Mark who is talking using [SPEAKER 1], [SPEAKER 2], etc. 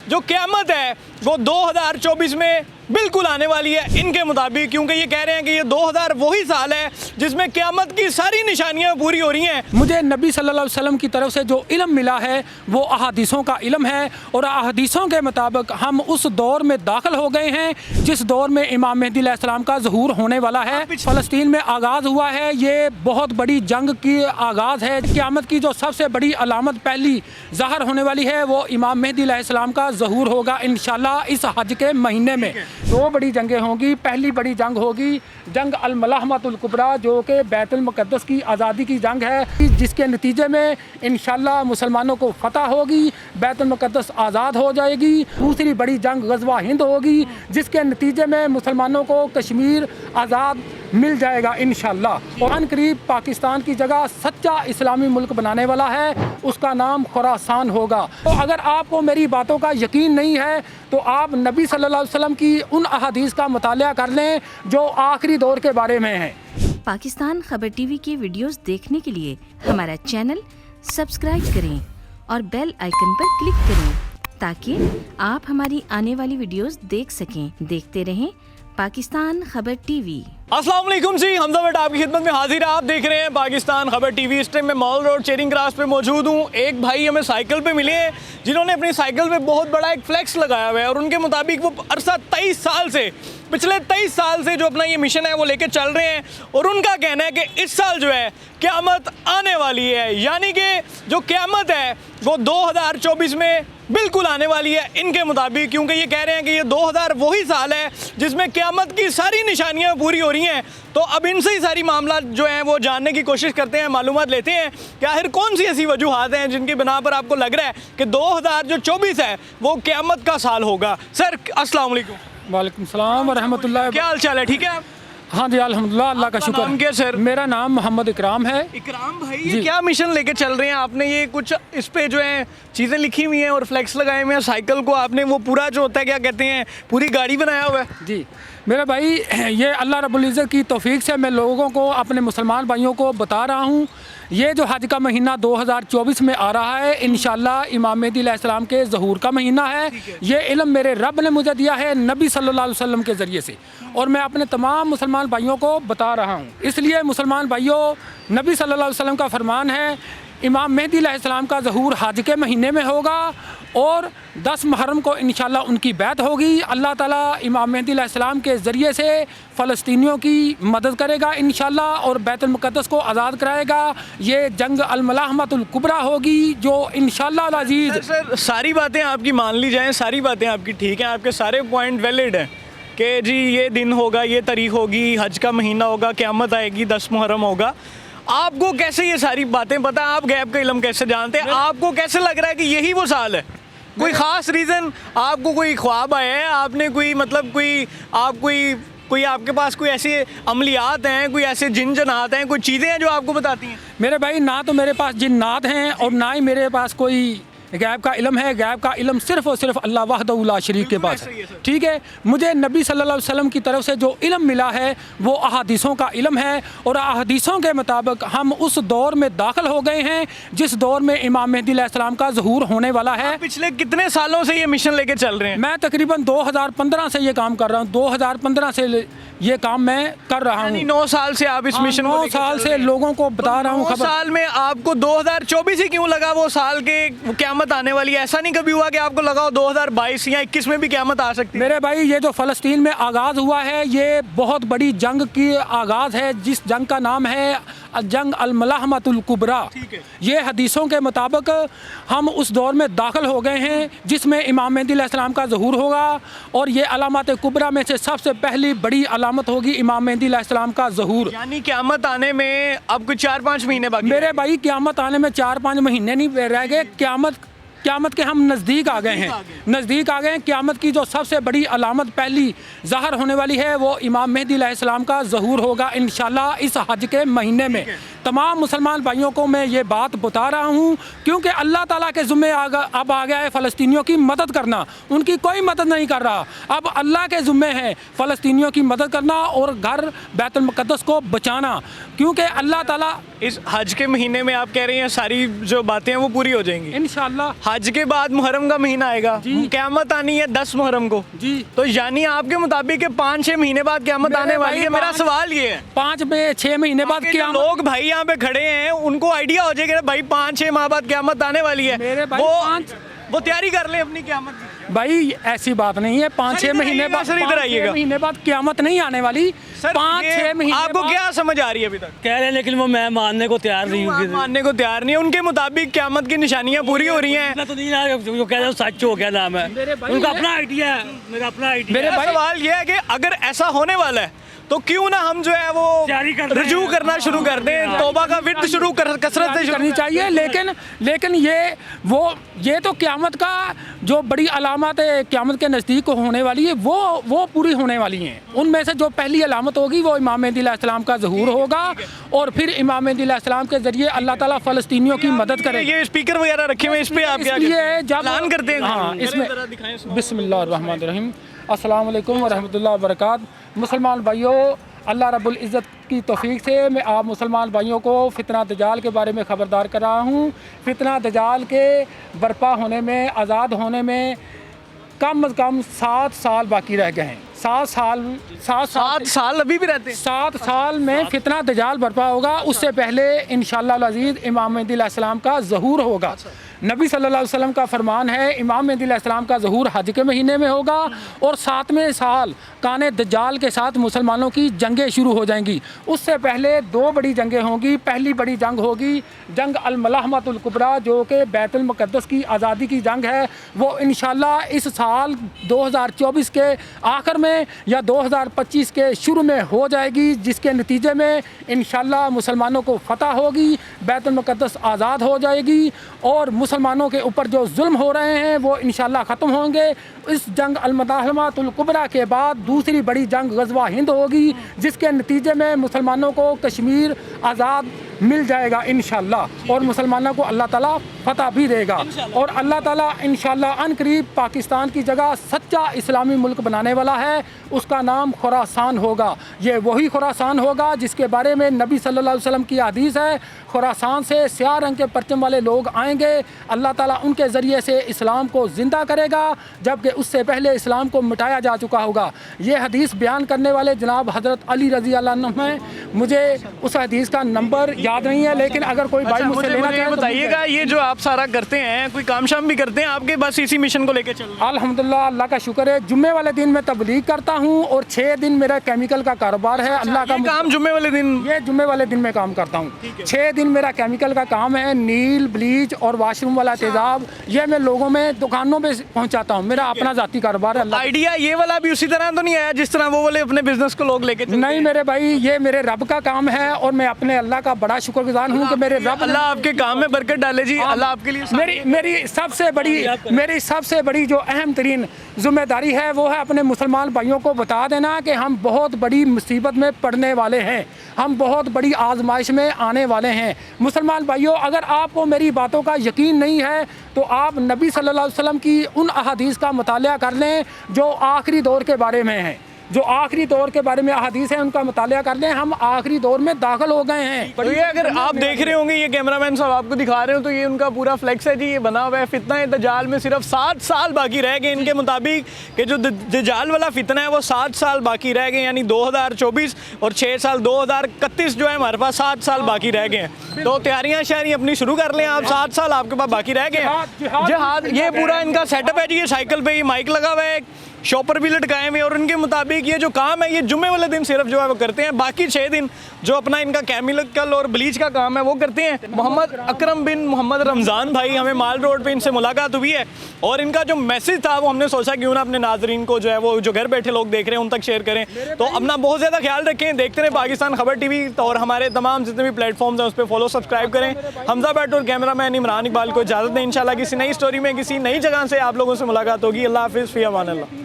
[SPEAKER 1] جو قیامت ہے وہ 2024 میں بالکل آنے والی ہے ان کے مطابق، کیونکہ یہ کہہ رہے ہیں کہ یہ 2000 وہی سال ہے جس میں قیامت کی ساری نشانیاں پوری ہو رہی ہیں۔
[SPEAKER 2] مجھے نبی صلی اللہ علیہ وسلم کی طرف سے جو علم ملا ہے وہ احادیثوں کا علم ہے، اور احادیثوں کے مطابق ہم اس دور میں داخل ہو گئے ہیں جس دور میں امام مہدی علیہ السلام کا ظہور ہونے والا ہے۔ فلسطین میں آغاز ہوا ہے، یہ بہت بڑی جنگ کی آغاز ہے۔ قیامت کی جو سب سے بڑی علامت پہلی ظاہر ہونے والی ہے وہ امام مہدی علیہ السلام کا ظہور ہوگا انشاءاللہ اس حج کے مہینے میں۔ دو بڑی جنگیں ہوں گی۔ پہلی بڑی جنگ ہوگی جنگ الملاحمۃ الکبریٰ، جو کہ بیت المقدس کی آزادی کی جنگ ہے، جس کے نتیجے میں انشاءاللہ مسلمانوں کو فتح ہوگی، بیت المقدس آزاد ہو جائے گی۔ دوسری بڑی جنگ غزوہ ہند ہوگی، جس کے نتیجے میں مسلمانوں کو کشمیر آزاد مل جائے گا انشاءاللہ۔ اور ان قریب پاکستان کی جگہ سچا اسلامی ملک بنانے والا ہے، اس کا نام خراسان ہوگا۔ تو اگر آپ کو میری باتوں کا یقین نہیں ہے تو آپ نبی صلی اللہ علیہ وسلم کی ان احادیث کا مطالعہ کر لیں جو آخری دور کے بارے میں ہیں۔
[SPEAKER 3] پاکستان خبر ٹی وی کی ویڈیوز دیکھنے کے لیے ہمارا چینل سبسکرائب کریں اور بیل آئیکن پر کلک کریں تاکہ آپ ہماری آنے والی ویڈیوز دیکھ سکیں۔ دیکھتے رہیں پاکستان خبر ٹی وی۔
[SPEAKER 1] السلام علیکم جی، حمزہ بٹ آپ کی خدمت میں حاضر ہے۔ آپ دیکھ رہے ہیں پاکستان خبر ٹی وی۔ اس ٹائم میں مال روڈ چیرنگ کراس پہ موجود ہوں۔ ایک بھائی ہمیں سائیکل پہ ملے ہیں جنہوں نے اپنی سائیکل پہ بہت بڑا ایک فلیکس لگایا ہوا ہے، اور ان کے مطابق وہ عرصہ 23 سال سے پچھلے 23 سال سے جو اپنا یہ مشن ہے وہ لے کے چل رہے ہیں، اور ان کا کہنا ہے کہ اس سال جو ہے قیامت آنے والی ہے، یعنی کہ جو قیامت ہے وہ 2024 میں بالکل آنے والی ہے ان کے مطابق، کیونکہ یہ کہہ رہے ہیں کہ یہ 2000 وہی سال ہے جس میں قیامت کی ساری نشانیاں پوری ہو رہی ہیں۔ تو اب ان سے ہی ساری معاملات جو ہیں وہ جاننے کی کوشش کرتے ہیں، معلومات لیتے ہیں کہ آخر کون سی ایسی وجوہات ہیں جن کی بنا پر آپ کو لگ رہا ہے کہ 2024 ہے وہ قیامت کا سال ہوگا۔ سر السلام علیکم۔
[SPEAKER 2] وعلیکم السلام ورحمۃ اللہ۔
[SPEAKER 1] کیا حال چال ہے؟ ٹھیک ہے آپ؟
[SPEAKER 2] ہاں جی الحمدللہ، اللہ کا شکر۔
[SPEAKER 1] نام کیا سر؟
[SPEAKER 2] میرا نام محمد اکرام ہے۔
[SPEAKER 1] اکرام بھائی، یہ کیا مشن لے کے چل رہے ہیں آپ نے؟ یہ کچھ اس پہ جو ہے چیزیں لکھی ہوئی ہیں اور فلیکس لگائے ہوئے ہیں، سائیکل کو آپ نے وہ پورا جو ہوتا ہے کیا کہتے ہیں پوری گاڑی بنایا ہوا ہے؟
[SPEAKER 2] جی میرا بھائی، یہ اللہ رب العزت کی توفیق سے میں لوگوں کو، اپنے مسلمان بھائیوں کو بتا رہا ہوں، یہ جو حج کا مہینہ 2024 میں آ رہا ہے انشاءاللہ امام مہدی علیہ السلام کے ظہور کا مہینہ ہے۔ یہ علم میرے رب نے مجھے دیا ہے نبی صلی اللہ علیہ وسلم کے ذریعے سے، اور میں اپنے تمام مسلمان بھائیوں کو بتا رہا ہوں۔ اس لیے مسلمان بھائیوں، نبی صلی اللہ علیہ وسلم کا فرمان ہے امام مہدی علیہ السلام کا ظہور حج کے مہینے میں ہوگا، اور 10 محرم کو انشاءاللہ ان کی بیعت ہوگی۔ اللہ تعالیٰ امام مہدی علیہ السلام کے ذریعے سے فلسطینیوں کی مدد کرے گا انشاءاللہ، اور بیت المقدس کو آزاد کرائے گا۔ یہ جنگ الملاحمۃ الکبریٰ ہوگی جو انشاءاللہ العزیز۔
[SPEAKER 1] سر ساری باتیں آپ کی مان لی جائیں، ساری باتیں آپ کی ٹھیک ہیں، آپ کے سارے پوائنٹ ویلڈ ہیں کہ جی یہ دن ہوگا، یہ تاریخ ہوگی، حج کا مہینہ ہوگا، قیامت آئے گی، 10 محرم ہوگا۔ آپ کو کیسے یہ ساری باتیں پتہ ہیں؟ آپ غیب کا علم کیسے جانتے ہیں؟ آپ کو کیسے لگ رہا ہے کہ یہی وہ سال ہے؟ کوئی خاص ریزن آپ کو، کوئی خواب آیا ہے آپ نے، کوئی مطلب کوئی آپ کے پاس کوئی ایسے عملیات ہیں، کوئی ایسے جنات ہیں، کوئی چیزیں ہیں جو آپ کو بتاتی ہیں؟
[SPEAKER 2] میرے بھائی، نہ تو میرے پاس جنات ہیں اور نہ ہی میرے پاس کوئی غیب کا علم ہے۔ غیب کا علم صرف اور صرف اللہ وحدہ لا شریک کے پاس ہے، ٹھیک ہے؟ مجھے نبی صلی اللہ علیہ وسلم کی طرف سے جو علم ملا ہے وہ احادیثوں کا علم ہے، اور احادیثوں کے مطابق ہم اس دور میں داخل ہو گئے ہیں جس دور میں امام مہدی علیہ السلام کا ظہور ہونے والا ہے۔
[SPEAKER 1] پچھلے کتنے سالوں سے یہ مشن لے کے چل رہے ہیں؟
[SPEAKER 2] میں تقریباً 2015 سے یہ کام کر رہا ہوں، 2015 سے یہ کام میں کر رہا ہوں۔
[SPEAKER 1] 9 سال سے آپ اس مشن کو
[SPEAKER 2] 9 سال سے لوگوں کو بتا رہا ہوں۔
[SPEAKER 1] 9 سال میں آپ کو 2024 ہی کیوں لگا وہ سال کے قیامت آنے والی ہے؟ ایسا نہیں کبھی ہوا کہ آپ کو لگا 2022 یا 21 میں بھی قیامت آ سکتی ہے؟
[SPEAKER 2] میرے بھائی، یہ جو فلسطین میں آغاز ہوا ہے یہ بہت بڑی جنگ کی آغاز ہے، جس جنگ کا نام ہے جنگ الملاحمۃ الکبریٰ۔ یہ حدیثوں کے مطابق ہم اس دور میں داخل ہو گئے ہیں جس میں امام مہدی علیہ السلام کا ظہور ہوگا، اور یہ علامات کبریٰ میں سے سب سے پہلی بڑی علامت ہوگی امام مہدی علیہ السلام کا ظہور۔
[SPEAKER 1] یعنی قیامت آنے میں اب کچھ 4-5 مہینے باقی؟
[SPEAKER 2] میرے بھائی، قیامت آنے میں 4-5 مہینے نہیں رہ گئے، قیامت کے ہم نزدیک آ گئے ہیں، نزدیک آ گئے ہیں۔ قیامت کی جو سب سے بڑی علامت پہلی ظاہر ہونے والی ہے وہ امام مہدی علیہ السلام کا ظہور ہوگا انشاءاللہ اس حج کے مہینے میں۔ तमाम मुसलमान भाइयों को मैं ये बात बता रहा हूँ, क्योंकि अल्लाह ताला के ज़िम्मे अब आ गया है फ़लस्तीनियों की मदद करना। उनकी कोई मदद नहीं कर रहा, अब अल्लाह के ज़िम्मे है फ़लस्तीनियों की मदद करना और घर बैतुल मुक़द्दस को बचाना, क्योंकि अल्लाह ताला
[SPEAKER 1] इस हज के महीने में आप कह रही हैं सारी जो बातें हैं वो पूरी हो जाएंगी
[SPEAKER 2] इंशाअल्लाह।
[SPEAKER 1] हज के बाद मुहर्रम का महीना आएगा, क़यामत आनी है 10 मुहर्रम को
[SPEAKER 2] जी।
[SPEAKER 1] तो यानी आपके मुताबिक 5-6 महीने बाद क़यामत आने वाली है। मेरा सवाल ये है
[SPEAKER 2] 5-6 महीने बाद
[SPEAKER 1] कि
[SPEAKER 2] क्या
[SPEAKER 1] लोग भाई यहाँ पे खड़े हैं उनको आइडिया हो जाएगा भाई 5-6 माह बाद क़यामत आने वाली है,
[SPEAKER 2] मेरे भाई
[SPEAKER 1] वो तैयारी कर ले अपनी क़यामत की।
[SPEAKER 2] भाई ऐसी बात नहीं है, 5-6 महीने बाद,
[SPEAKER 1] सर इधर आइएगा,
[SPEAKER 2] महीने बाद क़यामत नहीं आने वाली। 5-6 महीने
[SPEAKER 1] आपको क्या समझ आ रही है अभी तक?
[SPEAKER 4] कह रहे हैं लेकिन वो मैं मानने को तैयार नहीं हूँ।
[SPEAKER 1] मानने को तैयार नहीं है। उनके मुताबिक क़यामत की निशानियां पूरी हो रही हैं।
[SPEAKER 4] मैं तो नहीं ना जो कह रहे हो सच हो गया नाम है,
[SPEAKER 2] मेरे भाई
[SPEAKER 4] उनका
[SPEAKER 2] ये-
[SPEAKER 4] अपना आइडिया है, मेरा अपना आइडिया
[SPEAKER 2] मेरे
[SPEAKER 4] है।
[SPEAKER 2] भाई-
[SPEAKER 1] सवाल ये है कि अगर ऐसा होने वाला है तो क्यों ना हम जो है वो
[SPEAKER 4] तैयारी कर रहे हैं।
[SPEAKER 1] रजू करना शुरू कर दें, तौबा का विर्द शुरू कर कसरत से शुरू
[SPEAKER 2] करनी चाहिए। लेकिन ये तो क़यामत का जो बड़ी अलामत है क़यामत के नज़दीक होने वाली है वो पूरी होने वाली हैं। उनमें से जो पहली अलामत होगी वो इमाम मेहदी अलैहिस्सलाम का ज़हूर होगा और फिर इमाम मेहदी अलैहिस्सलाम के ज़रिए अल्लाह ताला फ़लस्तीनियों की मदद करेगा।
[SPEAKER 1] ये स्पीकर वगैरह रखे हुए इस पे आप क्या
[SPEAKER 2] इसलिए जब
[SPEAKER 1] ऐलान करते हैं?
[SPEAKER 2] हाँ, इसमें
[SPEAKER 1] जरा दिखाएं इसमें।
[SPEAKER 2] बिस्मिल्लाहिर्रहमानिर्रहीम, अस्सलाम वालेकुम वरहमतुल्लाहि वबरकातुहू। मुसलमान भाइयों, अल्लाह रब्बुल इज़्ज़त की तौफीक से मैं आप मुसलमान भाइयों को फितना दजाल के बारे में ख़बरदार कर रहा हूँ। फितना दजाल के बर्पा होने में, आज़ाद होने में कम अज़ कम 7 साल बाकी रह गए हैं। 7
[SPEAKER 1] साल अभी भी रहते हैं।
[SPEAKER 2] 7 साल में फितना दजाल बर्पा होगा। उससे पहले इंशाअल्लाह अज़ीज़ इमाम मेहदी अलैहिस्सलाम का ज़हूर होगा। नबी सल्लल्लाहु अलैहि वसल्लम का फरमान है इमाम मेहदी अलैहिस्सलाम का ज़हूर हज के महीने में होगा और 7वें साल काने दज्जाल के साथ मुसलमानों की जंगें शुरू हो जाएंगी। उससे पहले 2 बड़ी जंगें होंगी। पहली बड़ी जंग होगी जंग अल-मलाहमतुल कुबरा, जो कि बैतुल मुक़द्दस की आज़ादी की जंग है। वो इंशाअल्लाह इस साल 2024 के आखिर में या 2025 के शुरू में हो जाएगी, जिसके नतीजे में इंशाअल्लाह मुसलमानों को फ़तह होगी, बैतुल मुक़द्दस आज़ाद हो जाएगी और मुसलमानों के ऊपर जो जुल्म हो रहे हैं वो इंशाअल्लाह ख़त्म होंगे। इस जंग अल-मलाहमतुल कुबरा के बाद दूसरी बड़ी जंग गज़वा हिंद होगी, जिसके नतीजे में मुसलमानों को कश्मीर आज़ाद मिल जाएगा इंशाअल्लाह और मुसलमानों को अल्लाह ताला फ़तह भी देगा और अल्लाह ताला इंशाअल्लाह अनकरीब पाकिस्तान की जगह सच्चा इस्लामी मुल्क बनाने वाला है। उसका नाम खुरासान होगा। ये वही खुरासान होगा जिसके बारे में नबी सल्लल्लाहु अलैहि वसल्लम की हदीस है, खुरासान से स्याह रंग के परचम वाले लोग आएंगे, अल्लाह ताला उनके ज़रिए से इस्लाम को ज़िंदा करेगा, जबकि उससे पहले इस्लाम को मिटाया जा चुका होगा। ये हदीस बयान करने वाले जनाब हज़रत अली रज़ी अल्लाह अन्हु हैं। मुझे उस हदीस का नंबर याद नहीं है, लेकिन अगर कोई भाई मुझसे लेना चाहे तो
[SPEAKER 1] बताइएगा। ये जो आप सारा करते हैं, कोई काम शाम भी करते हैं आपके, बस इसी मिशन को लेकर चल रहे हैं?
[SPEAKER 2] अल्हम्दुलिल्लाह, अल्लाह का शुक्र है। जुम्मे वाले दिन मैं तबलीग करता हूँ और 6 दिन मेरा केमिकल का कारोबार है। अल्लाह का
[SPEAKER 1] काम जुम्मे वाले दिन?
[SPEAKER 2] ये जुम्मे वाले दिन मैं काम करता हूँ। 6 दिन मेरा केमिकल का काम है, नील, ब्लीच और वाशरूम वाला तेजाब। ये मैं लोगों में दुकानों में पहुँचाता हूँ। मेरा अपना ज़ाती कारोबार है।
[SPEAKER 1] आइडिया ये वाला भी उसी तरह तो नहीं आया जिस तरह वो वाले अपने बिजनेस को लोग लेके?
[SPEAKER 2] नहीं मेरे भाई, ये मेरे रब का काम है और मैं अपने अल्लाह का बड़ा शुक्रगुजार हूँ कि मेरे रब
[SPEAKER 1] अल्लाह आपके काम में बरकत डाले जी। अल्लाह आपके लिए
[SPEAKER 2] मेरी सबसे बड़ी जो अहम तरीन जिम्मेदारी है वो है अपने मुसलमान भाइयों को बता देना कि हम बहुत बड़ी मुसीबत में पड़ने वाले हैं, हम बहुत बड़ी आजमाइश में आने वाले हैं। मुसलमान भाइयों, अगर आपको मेरी बातों का यकीन नहीं है तो आप नबी सल्लल्लाहु अलैहि वसल्लम की उन अहादीस का मुतालिया कर लें जो आखिरी दौर के बारे में है। जो आखिरी दौर के बारे में अहादीस है उनका मुतालिया कर लें। हम आखिरी दौर में दाखिल हो गए हैं।
[SPEAKER 1] तो ये अगर आप देख रहे होंगे, ये कैमरामैन साहब आपको दिखा रहे हो, तो ये उनका पूरा फ्लेक्स है जी। ये बना हुआ है फितना दज्जाल में सिर्फ 7 साल बाकी रह गए इनके मुताबिक कि जो दज्जाल वाला फितना है वो 7 साल बाकी रह गए, यानी 2024 और 6 साल 2031 जो है हमारे पास 7 साल बाकी रह गए हैं। तो तैयारियां शायरी अपनी शुरू कर लें आप, 7 साल आपके पास बाकी रह गए हैं। जिहाद, ये पूरा इनका सेटअप है जी। ये साइकिल पे ये माइक लगा हुआ है, शॉपर भी लटकाए हुए और उनके मुताबिक ये जो काम है ये जुम्मे वाले दिन सिर्फ जो है वो करते हैं, बाकी 6 दिन जो अपना इनका केमिकल और ब्लीच का काम है वो करते हैं। मोहम्मद अकरम बिन मोहम्मद रमज़ान भाई, हमें माल रोड पे इनसे मुलाकात हुई है और इनका जो मैसेज था वो हमने सोचा क्यों ना अपने नाजरीन को जो है वो जो घर बैठे लोग देख रहे हैं उन तक शेयर करें। तो अपना बहुत ज़्यादा ख्याल रखें, देखते रहें पाकिस्तान खबर टीवी और हमारे तमाम जितने भी प्लेटफॉर्म्स हैं उस पर फॉलो सब्सक्राइब करें। हमजा बैट और कैमरामैन इमरान इकबाल को इजाज़त दें। इंशाल्लाह किसी नई स्टोरी में किसी नई जगह से आप लोगों से मुलाकात होगी। अल्लाह हाफिज़, फ़ी अमान अल्लाह।